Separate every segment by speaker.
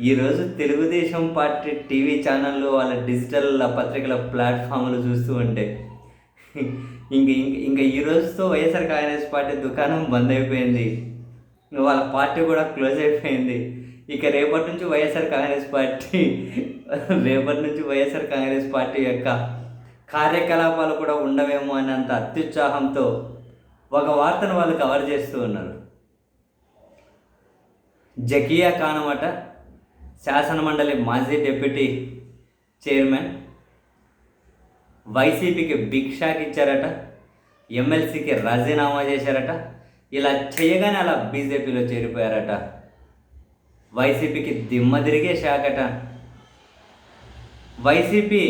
Speaker 1: ఈరోజు Telugu Desam party TV ఛానళ్ళు వాళ్ళ డిజిటల్ పత్రికల ప్లాట్ఫామ్లు చూస్తూ ఉంటే ఇంక ఇంక ఇంకా ఈ రోజుతో వైఎస్ఆర్ కాంగ్రెస్ పార్టీ దుకాణం బంద్ అయిపోయింది. వాళ్ళ పార్టీ కూడా క్లోజ్ అయిపోయింది. ఇక రేపటి నుంచి వైఎస్ఆర్ కాంగ్రెస్ పార్టీ యొక్క కార్యకలాపాలు కూడా ఉండవేమో అన్నంత అత్యుత్సాహంతో ఒక వార్తను వాళ్ళు కవర్ చేస్తూ ఉన్నారు. జకియా ఖానం అట, శాసనమండలి మాజీ డిప్యూటీ చైర్మన్, వైసీపీకి బిగ్ షాక్ ఇచ్చారట, ఎమ్మెల్సీకి రాజీనామా చేశారట. ఇలా చేయగానే అలా బీజేపీలో చేరిపోయారట. వైసీపీకి దిమ్మ తిరిగే షాక్ అట. వైసీపీ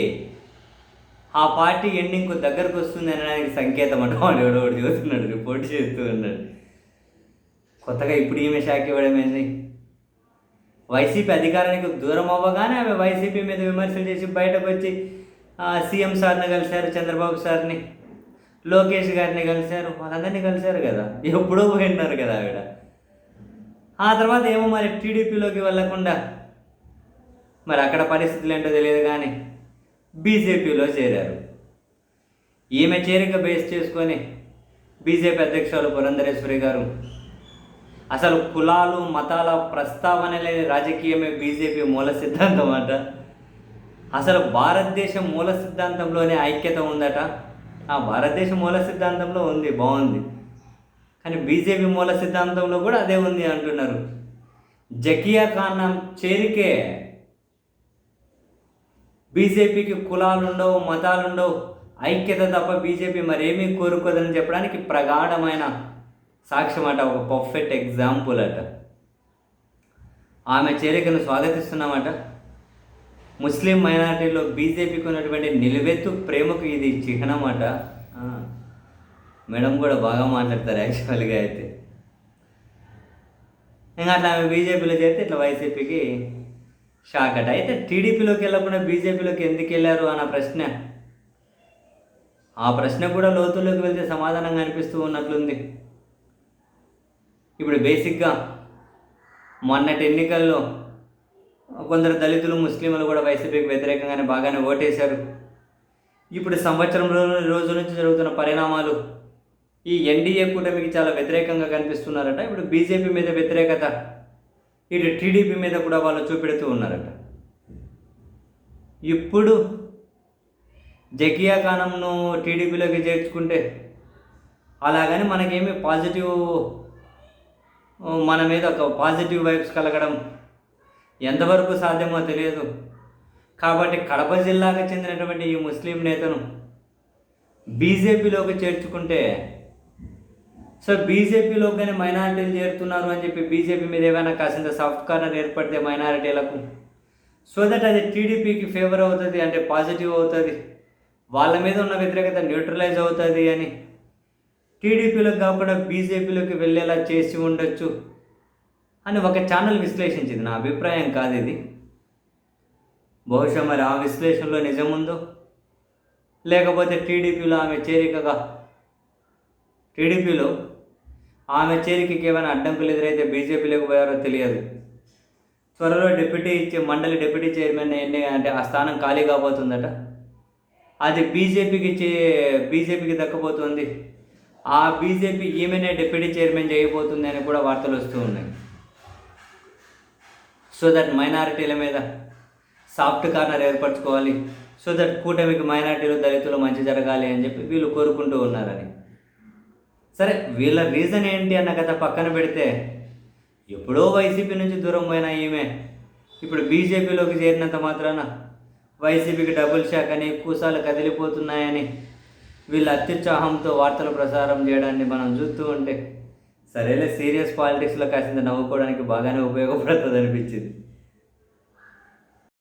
Speaker 1: ఆ పార్టీ ఎండింగ్కు దగ్గరకు వస్తుంది అనడానికి సంకేతం అంట. వాడు ఎవడోడు చూస్తున్నాడు, రిపోర్ట్ చేస్తూ ఉన్నాడు. కొత్తగా ఇప్పుడు ఈమె షాక్ ఇవ్వడం ఏంది? వైసీపీ అధికారానికి దూరం అవ్వగానే ఆమె వైసీపీ మీద విమర్శలు చేసి బయటకు వచ్చి సీఎం సార్ని కలిశారు, చంద్రబాబు సార్ని, లోకేష్ గారిని కలిశారు, వాళ్ళందరినీ కలిశారు కదా, ఎప్పుడో పోయినారు కదా ఆవిడ. ఆ తర్వాత ఏమో మరి టీడీపీలోకి వెళ్ళకుండా మరి అక్కడ పరిస్థితులు ఏంటో తెలియదు కానీ బీజేపీలో చేరారు. ఈమె చేరిక బేస్ చేసుకొని బీజేపీ అధ్యక్షులు పురంధరేశ్వరి గారు అసలు కులాలు మతాల ప్రస్తావన లేని రాజకీయమే బీజేపీ మూల సిద్ధాంతం అట. అసలు భారతదేశం మూల సిద్ధాంతంలోనే ఐక్యత ఉందట. ఆ భారతదేశం మూల సిద్ధాంతంలో ఉంది, బాగుంది, కానీ బీజేపీ మూల సిద్ధాంతంలో కూడా అదే ఉంది అంటున్నారు. జకియా ఖానం చేరికే బీజేపీకి కులాలుండవు, మతాలుండవు, ఐక్యత తప్ప బీజేపీ మరేమీ కోరుకోదని చెప్పడానికి ప్రగాఢమైన సాక్ష్యం అట, ఒక పర్ఫెక్ట్ ఎగ్జాంపుల్ అట. ఆమె చేరికను స్వాగతిస్తున్నామట. ముస్లిం మైనారిటీలో బీజేపీకి ఉన్నటువంటి నిలువెత్తు ప్రేమకు ఇది చిహ్నం అట. మేడం కూడా బాగా మాట్లాడతారు యాక్చువల్గా. అయితే ఇంకా అట్లా ఆమె బీజేపీలో చేరితే ఇట్లా వైసీపీకి షాక్ అట. అయితే టీడీపీలోకి వెళ్ళకుండా బీజేపీలోకి ఎందుకు వెళ్ళారు అన్న ప్రశ్న, ఆ ప్రశ్న కూడా లోతుల్లోకి వెళ్తే సమాధానంగా అనిపిస్తూ ఉన్నట్లుంది. ఇప్పుడు బేసిక్గా మొన్నటి ఎన్నికల్లో కొందరు దళితులు, ముస్లింలు కూడా వైసీపీకి వ్యతిరేకంగానే బాగానే ఓటేశారు. ఇప్పుడు సంవత్సరం రోజుల నుంచి జరుగుతున్న పరిణామాలు ఈ ఎన్డీఏ కూటమికి చాలా వ్యతిరేకంగా కనిపిస్తున్నారట. ఇప్పుడు బీజేపీ మీద వ్యతిరేకత ఇటు టీడీపీ మీద కూడా వాళ్ళు చూపెడుతూ ఉన్నారట. ఇప్పుడు జకియా ఖానంను టీడీపీలోకి చేర్చుకుంటే అలాగని మనకేమీ పాజిటివ్, మన మీద ఒక పాజిటివ్ వైబ్స్ కలగడం ఎంతవరకు సాధ్యమో తెలియదు. కాబట్టి కడప జిల్లాకు చెందినటువంటి ఈ ముస్లిం నేతను బీజేపీలోకి చేర్చుకుంటే, సో బీజేపీలోకి మైనారిటీలు చేరుతున్నారు అని చెప్పి బీజేపీ మీద ఏమైనా కాసింత సాఫ్ట్ కార్నర్ ఏర్పడితే మైనారిటీలకు, సో దట్ అది టీడీపీకి ఫేవర్ అవుతుంది, అంటే పాజిటివ్ అవుతుంది, వాళ్ళ మీద ఉన్న వ్యతిరేకత న్యూట్రలైజ్ అవుతుంది అని టీడీపీలోకి కాకుండా బీజేపీలోకి వెళ్ళేలా చేసి ఉండొచ్చు అని ఒక ఛానల్ విశ్లేషించింది. నా అభిప్రాయం కాదు ఇది. బహుశా మరి ఆ విశ్లేషణలో నిజముందో, లేకపోతే టీడీపీలో ఆమె చేరికకి ఏమైనా అడ్డంకులు ఎదురైతే బీజేపీలోకి పోయారో తెలియదు. త్వరలో మండలి డిప్యూటీ చైర్మన్ అంటే ఆ స్థానం ఖాళీ కాబోతుందట. అది బీజేపీకి దక్కబోతుంది. ఆ బీజేపీ ఈమెనే డిప్యూటీ చైర్మన్ చేయబోతుంది అని కూడా వార్తలు వస్తూ ఉన్నాయి. సో దట్ మైనారిటీల మీద సాఫ్ట్ కార్నర్ ఏర్పరచుకోవాలి, సో దట్ కూటమికి మైనారిటీలు, దళితులు మంచి జరగాలి అని చెప్పి వీళ్ళు కోరుకుంటూ ఉన్నారని. సరే, వీళ్ళ రీజన్ ఏంటి అన్న కథ పక్కన పెడితే, ఎప్పుడో వైసీపీ నుంచి దూరం పోయిన ఈమె ఇప్పుడు బీజేపీలోకి చేరినంత మాత్రాన వైసీపీకి డబుల్ షాక్ అని, కూసాలు కదిలిపోతున్నాయని వీళ్ళ అత్యుత్సాహంతో వార్తలు ప్రసారం చేయడాన్ని మనం చూస్తూ ఉంటే, సరేలే, సీరియస్ పాలిటిక్స్లో కాసింత నవ్వుకోవడానికి బాగానే ఉపయోగపడుతుంది అనిపించింది.